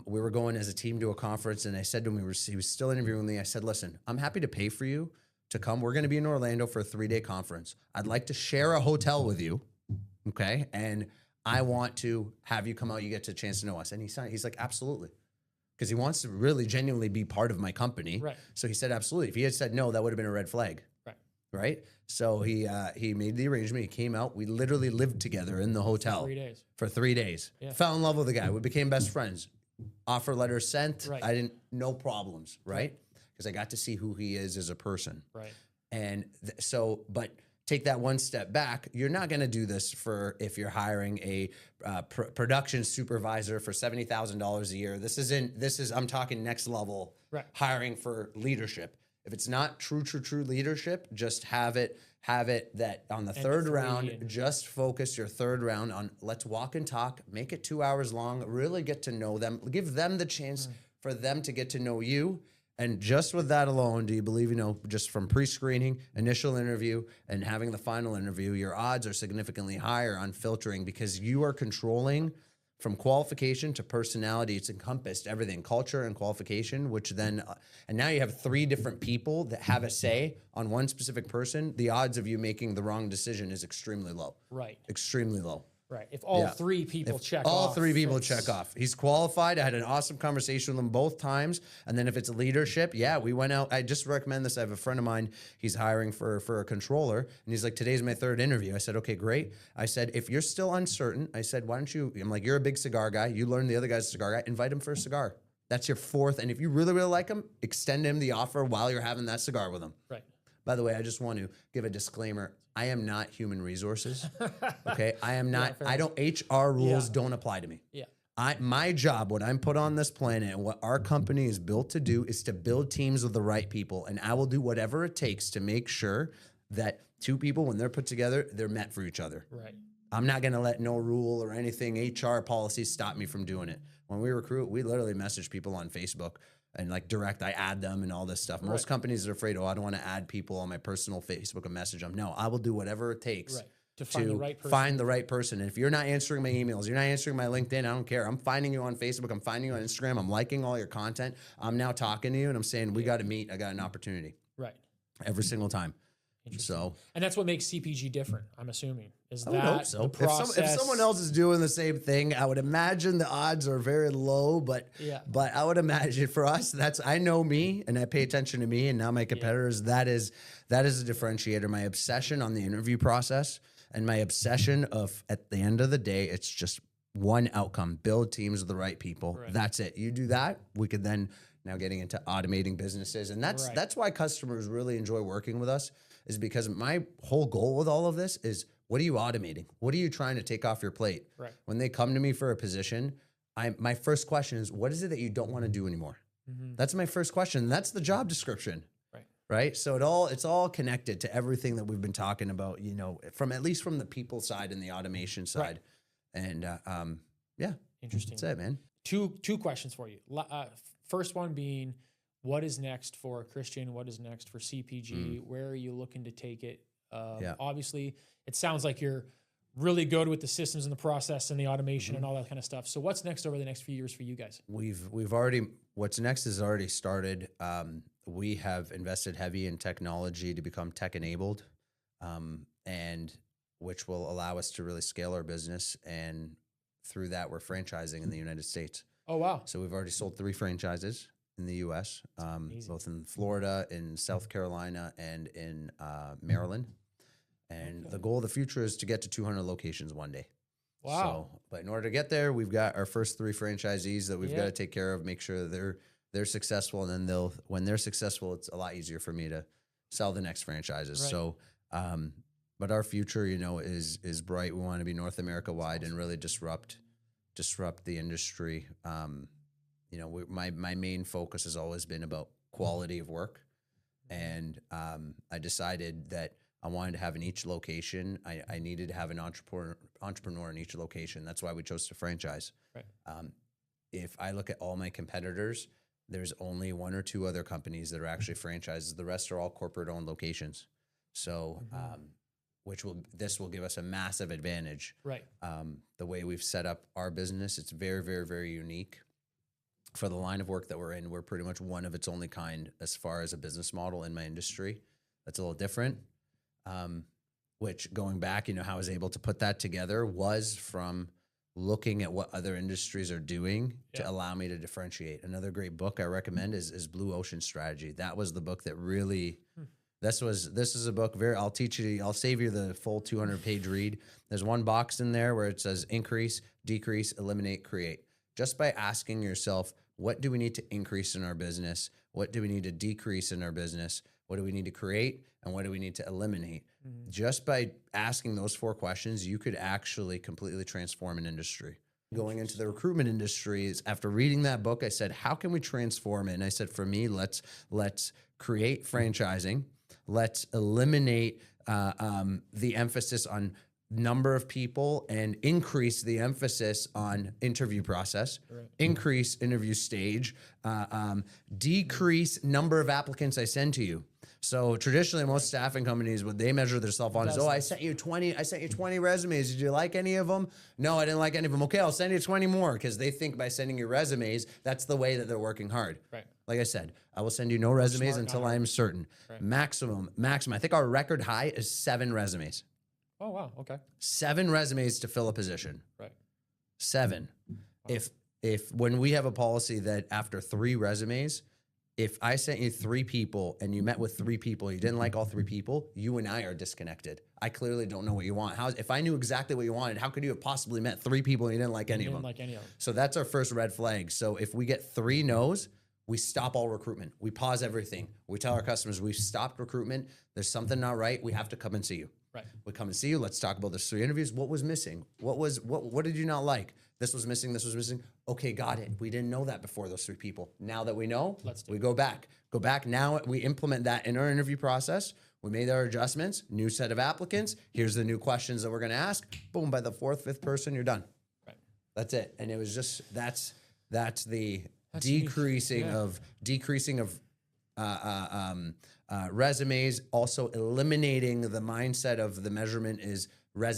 we were going as a team to a conference. And I said to him, he was still interviewing me. I said, "Listen, I'm happy to pay for you to come. We're going to be in Orlando for a 3-day conference. I'd like to share a hotel with you, okay? And I want to have you come out. You get a chance to know us." And he's like, "Absolutely." Because he wants to really genuinely be part of my company. Right. So he said, absolutely. If he had said no, that would have been a red flag. Right. Right. So he made the arrangement. He came out. We literally lived together in the hotel 3 days. for 3 days. Yeah. Fell in love with the guy. We became best friends. Offer letter sent. Right. No problems. Right. Because I got to see who he is as a person. Right. And but take that one step back. You're not going to do this if you're hiring a production supervisor for $70,000 a year. I'm talking next level Right. hiring for leadership. If it's not true leadership, just have it that on the third round, just focus your third round on let's walk and talk, make it 2 hours long, really get to know them, give them the chance for them to get to know you. And just with that alone, do you believe, just from pre-screening, initial interview, and having the final interview, your odds are significantly higher on filtering because you are controlling from qualification to personality. It's encompassed everything, culture and qualification, which then, and now you have 3 different people that have a say on one specific person. The odds of you making the wrong decision is extremely low. Right. Extremely low. Right. If all Yeah. three people If check all off. three people it's- check off. He's qualified. I had an awesome conversation with him both times. And then if it's leadership, yeah, we went out. I just recommend this. I have a friend of mine. He's hiring for a controller. And he's like, today's my third interview. I said, okay, great. I said, if you're still uncertain, I said, why don't you, I'm like, you're a big cigar guy. You learned the other guy's a cigar guy. Invite him for a cigar. That's your fourth. And if you really, really like him, extend him the offer while you're having that cigar with him. Right. By the way, I just want to give a disclaimer. I am not human resources. Okay. I am not, I don't, HR rules don't apply to me. Yeah. My job, what I'm put on this planet and what our company is built to do is to build teams with the right people. And I will do whatever it takes to make sure that two people, when they're put together, they're met for each other. Right. I'm not going to let no rule or anything, HR policies stop me from doing it. When we recruit, we literally message people on Facebook and like direct, I add them and all this stuff. Most companies are afraid, I don't want to add people on my personal Facebook and message them. No, I will do whatever it takes Right. To find the right person. find the right person. And if you're not answering my emails, you're not answering my LinkedIn, I don't care. I'm finding you on Facebook. I'm finding you on Instagram. I'm liking all your content. I'm now talking to you and I'm saying, we got to meet. I got an opportunity Right. every single time. So And that's what makes CPG different, I'm assuming. Is I would that hope so. the process? If someone else is doing the same thing, I would imagine the odds are very low. But I would imagine for us, I know me and I pay attention to me, and now my competitors. That is a differentiator. My obsession on the interview process and my obsession of at the end of the day, it's just one outcome: build teams with the right people. Right. That's it. You do that, we could then now getting into automating businesses, and that's why customers really enjoy working with us. Is because my whole goal with all of this is, what are you automating? What are you trying to take off your plate? Right. When they come to me for a position, my first question is, what is it that you don't want to do anymore? Mm-hmm. That's my first question. That's the job description. Right. So it's all connected to everything that we've been talking about, from at least from the people side and the automation side. Right. And yeah. Interesting. That's it, man. Two questions for you. First one being, what is next for Christian? What is next for CPG? Where are you looking to take it? Obviously, it sounds like you're really good with the systems and the process and the automation and all that kind of stuff. So what's next over the next few years for you guys? We've already, what's next is already started. We have invested heavy in technology to become tech enabled, and which will allow us to really scale our business. And through that, we're franchising in the United States. Oh, wow. So we've already sold 3 franchises in the U.S., both in Florida, in South Carolina, and in Maryland. And the goal of the future is to get to 200 locations one day. Wow. So, but in order to get there, we've got our first 3 franchisees that we've got to take care of, make sure that they're successful. And then when they're successful, it's a lot easier for me to sell the next franchises. Right. So, but our future, is bright. We want to be North America wide and really disrupt the industry. My main focus has always been about quality of work. And I decided that I wanted to have in each location, I needed to have an entrepreneur in each location. That's why we chose to franchise. Right. If I look at all my competitors, there's only 1 or 2 other companies that are actually franchises. The rest are all corporate-owned locations. So, this will give us a massive advantage. Right. The way we've set up our business, it's very, very, very unique. For the line of work that we're in, we're pretty much one of its only kind as far as a business model in my industry. That's a little different. Which going back, how I was able to put that together was from looking at what other industries are doing to allow me to differentiate. Another great book I recommend is Blue Ocean Strategy. That was the book that really, this is a book, I'll save you the full 200-page read. There's one box in there where it says increase, decrease, eliminate, create. Just by asking yourself, what do we need to increase in our business? What do we need to decrease in our business? What do we need to create? And what do we need to eliminate? Mm-hmm. Just by asking those 4 questions, you could actually completely transform an industry. Going into the recruitment industry, is after reading that book, I said, how can we transform it? And I said, for me, let's create franchising. Let's eliminate the emphasis on number of people and increase the emphasis on interview process, increase interview stage, decrease number of applicants I send to you. So traditionally, most staffing companies, what they measure themselves on is, I sent you 20 resumes. Did you like any of them? No, I didn't like any of them. Okay, I'll send you 20 more, because they think by sending you resumes, that's the way that they're working hard. Right. Like I said, I will send you no resumes until I am certain. Right. Maximum. I think our record high is 7 resumes. Oh, wow. Okay. 7 resumes to fill a position. Right. 7. If when we have a policy that after 3 resumes, if I sent you 3 people and you met with 3 people, you didn't like all 3 people, you and I are disconnected. I clearly don't know what you want. If I knew exactly what you wanted, how could you have possibly met 3 people and you didn't like any of them? Like any of them. So that's our first red flag. So if we get 3 no's, we stop all recruitment. We pause everything. We tell our customers we've stopped recruitment. There's something not right. We have to come and see you. Right. We come and see you. Let's talk about those 3 interviews. What was missing? What did you not like? This was missing. This was missing. Okay, got it. We didn't know that before, those 3 people. Now that we know, we go back. Go back. Now we implement that in our interview process. We made our adjustments. New set of applicants. Here's the new questions that we're going to ask. Boom. By the 4th, 5th person, you're done. Right. That's it. And it was just that's the That's decreasing of resumes. Also eliminating the mindset of the measurement is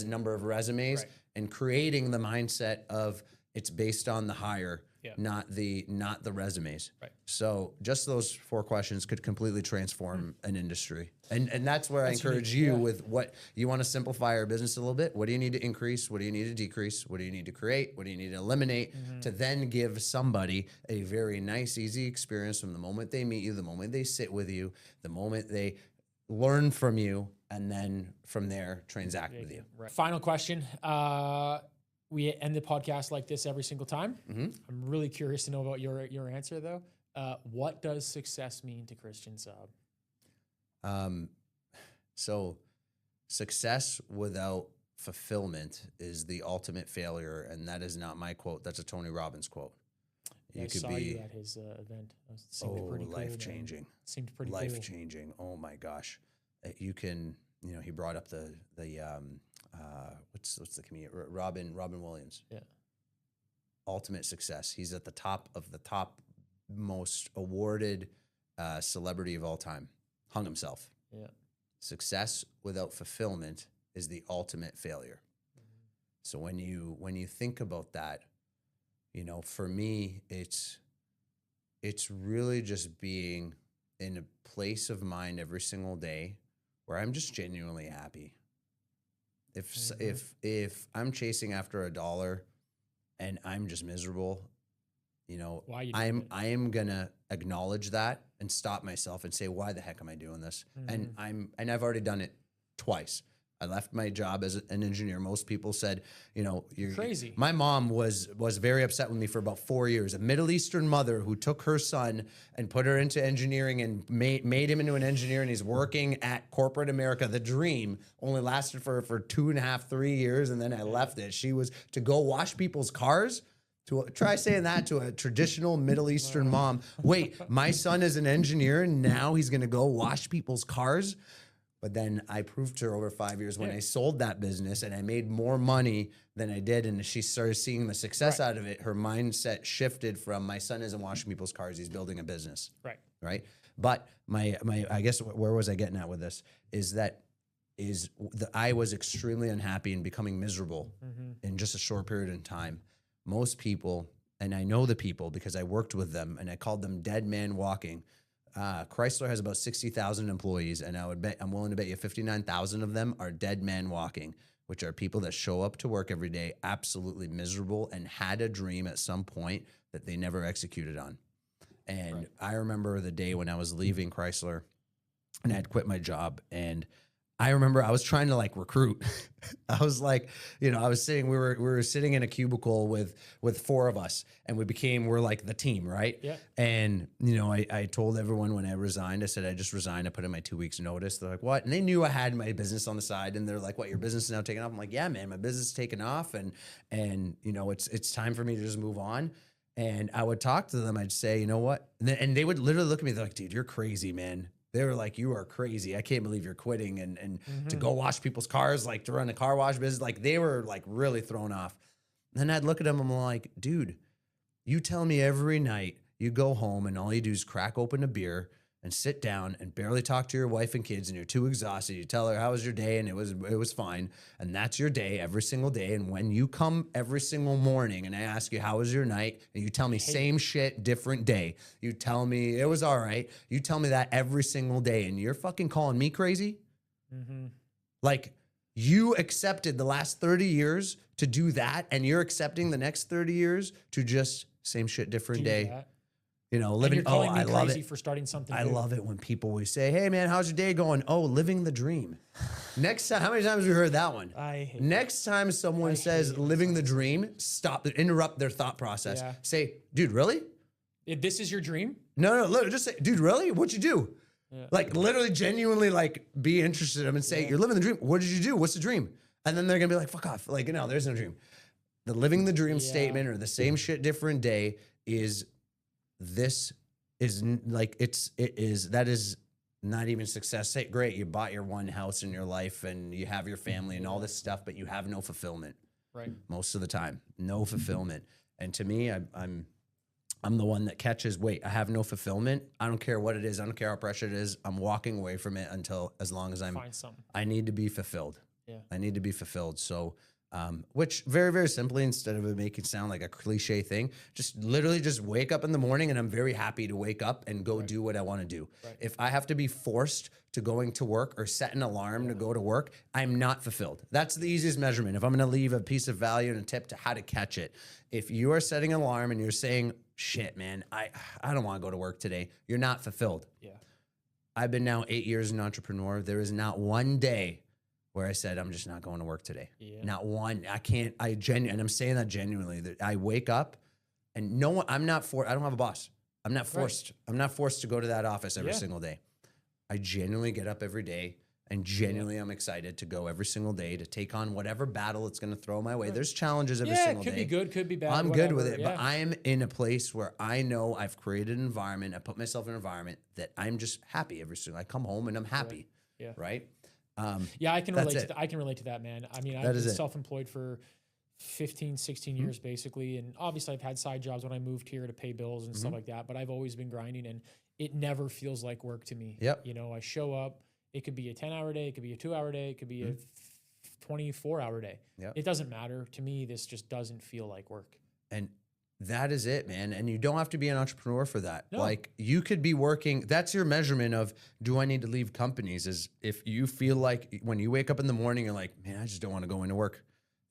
number of resumes, Right. and creating the mindset of it's based on the hire, Yeah. not the resumes. Right. So just those 4 questions could completely transform an industry. And that's where I That's encourage unique. you Yeah. with what you want to simplify your business a little bit. What do you need to increase? What do you need to decrease? What do you need to create? What do you need to eliminate to then give somebody a very nice, easy experience from the moment they meet you, the moment they sit with you, the moment they learn from you, and then from there transact with you. Right. Final question. We end the podcast like this every single time. I'm really curious to know about your answer, though. What does success mean to Christian Saab? So success without fulfillment is the ultimate failure. And that is not my quote. That's a Tony Robbins quote. I saw you at his event. It seemed pretty cool, life-changing. man. Seemed pretty Life-changing. Oh my gosh. You can, he brought up the what's the comedian? Robin Williams. Yeah. Ultimate success. He's at the top of the top most awarded celebrity of all time. Hung himself. Yeah. Success without fulfillment is the ultimate failure. So when you think about that, for me, it's really just being in a place of mind every single day where I'm just genuinely happy. If I'm chasing after $1 and I'm just miserable, Why you I doing it? am gonna acknowledge that and stop myself and say, why the heck am I doing this? And I've already done it twice. I left my job as an engineer. Most people said, you're crazy. My mom was very upset with me for about 4 years. A Middle Eastern mother who took her son and put her into engineering and made him into an engineer, and he's working at corporate America. The dream only lasted for 2.5, 3 years, and then I left it. She was to go wash people's cars. Try saying that to a traditional Middle Eastern mom. Wait, my son is an engineer and now he's going to go wash people's cars? But then I proved to her over 5 years when I sold that business and I made more money than I did. And she started seeing the success out of it. Her mindset shifted from my son isn't washing people's cars. He's building a business. Right. Right. But I guess where was I getting at with this I was extremely unhappy and becoming miserable in just a short period of time. Most people, and I know the people because I worked with them and I called them dead man walking. Chrysler has about 60,000 employees, and I'm willing to bet you 59,000 of them are dead men walking, which are people that show up to work every day absolutely miserable and had a dream at some point that they never executed on. And I remember the day when I was leaving Chrysler and I had quit my job, and I remember I was trying to recruit. I was we were sitting in a cubicle with 4 of us, and we're like the team, right? Yeah. And I told everyone when I resigned, I said I just resigned. I put in my 2 weeks notice. They're like, what? And they knew I had my business on the side, and they're like, what? Your business is now taking off? I'm like, yeah, man, my business is taking off, and it's time for me to just move on. And I would talk to them. I'd say, you know what? And they would literally look at me. They're like, dude, you're crazy, man. They were like, you are crazy. I can't believe you're quitting and to go wash people's cars, to run a car wash business. They were really thrown off. And then I'd look at them and I'm like, dude, you tell me every night you go home and all you do is crack open a beer and sit down and barely talk to your wife and kids, and you're too exhausted. You tell her, how was your day? And it was fine. And that's your day every single day. And when you come every single morning and I ask you, how was your night? And you tell me same shit, different day. You tell me it was all right. You tell me that every single day, and you're fucking calling me crazy? You accepted the last 30 years to do that, and you're accepting the next 30 years to just same shit, different day. That. You know, And living. you're calling me I love crazy it. for starting something I new. love it when people always say, "Hey, man, how's your day going?" Oh, living the dream. Next time, how many times have you heard that one? I hate Next time someone says living the dream, stop, interrupt their thought process. Yeah. Say, dude, really? If this is your dream, No, literally, just say, dude, really? What'd you do? Yeah. Like, literally, genuinely, like, be interested in them and say, you're living the dream. What did you do? What's the dream? And then they're gonna be like, fuck off. Like, no, there's no dream. The living the dream statement or the same shit, different day is this is like, that is not even success. Say, great, you bought your one house in your life and you have your family and all this stuff, but you have no fulfillment. right? Most of the time, no fulfillment. And to me, I'm the one that catches, wait, I have no fulfillment. I don't care what it is. I don't care how pressure it is. I'm walking away from it as long as Find something. I need to be fulfilled. Yeah. I need to be fulfilled. So, which very, very simply, instead of it making it sound like a cliche thing, just literally just wake up in the morning and I'm very happy to wake up and go do what I want to do. Right. If I have to be forced to going to work or set an alarm to go to work, I'm not fulfilled. That's the easiest measurement. If I'm going to leave a piece of value and a tip to how to catch it, if you are setting an alarm and you're saying, shit, man, I don't want to go to work today, you're not fulfilled. Yeah. I've been now 8 years an entrepreneur. There is not one day where I said, I'm just not going to work today. Yeah. Not one. I can't, and I'm saying that genuinely, that I wake up and no one, I don't have a boss. I'm not forced. I'm not forced to go to that office every single day. I genuinely get up every day and genuinely I'm excited to go every single day to take on whatever battle it's going to throw my way. There's challenges every single day. Could be good, could be bad. I'm good with whatever. it, but I'm in a place where I know I've created an environment. I put myself in an environment that I'm just happy every single. I come home and I'm happy. Yeah. Right. Yeah, I can That's relate it. to that. I can relate to that, man. I mean, I've That been is it. self-employed for 15, 16 years basically. And obviously I've had side jobs when I moved here to pay bills and stuff like that, but I've always been grinding and it never feels like work to me. Yep. You know, I show up, it could be a 10-hour day, it could be a 2-hour day, it could be a 24-hour day. Yep. It doesn't matter. To me, this just doesn't feel like work. And that is it, man. And you don't have to be an entrepreneur for that. No. Like you could be working. That's your measurement of, do I need to leave companies? Is if you feel like when you wake up in the morning, you're like, man, I just don't want to go into work.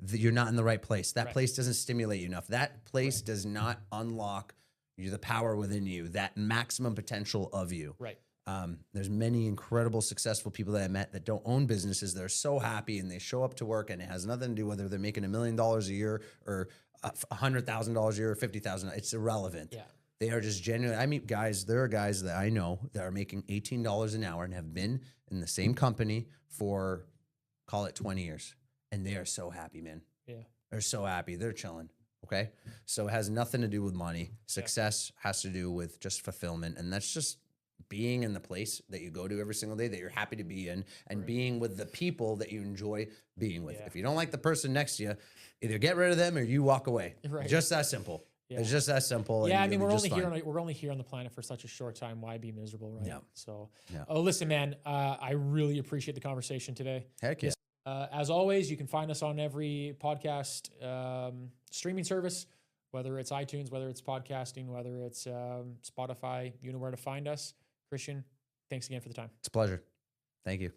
You're not in the right place. That place doesn't stimulate you enough. That place does not unlock the power within you, that maximum potential of you. Right. There's many incredible, successful people that I met that don't own businesses. They're so happy and they show up to work and it has nothing to do whether they're making $1 million a year or $100,000 a year or $50,000. It's irrelevant. Yeah. They are just genuine. I meet guys, there are guys that I know that are making $18 an hour and have been in the same company for, call it 20 years. And they are so happy, man. Yeah. They're so happy. They're chilling. Okay. So it has nothing to do with money. Success has to do with just fulfillment. And that's just being in the place that you go to every single day that you're happy to be in and being with the people that you enjoy being with. Yeah. If you don't like the person next to you, either get rid of them or you walk away. Right. Just that simple. Yeah. It's just that simple. Yeah, and I mean, you'll we're be just fine. we're only here on the planet for such a short time. Why be miserable, right? Yeah. So, Yeah. oh, listen, man, I really appreciate the conversation today. Heck yeah. As always, you can find us on every podcast streaming service, whether it's iTunes, whether it's podcasting, whether it's Spotify. You know where to find us. Christian, thanks again for the time. It's a pleasure. Thank you.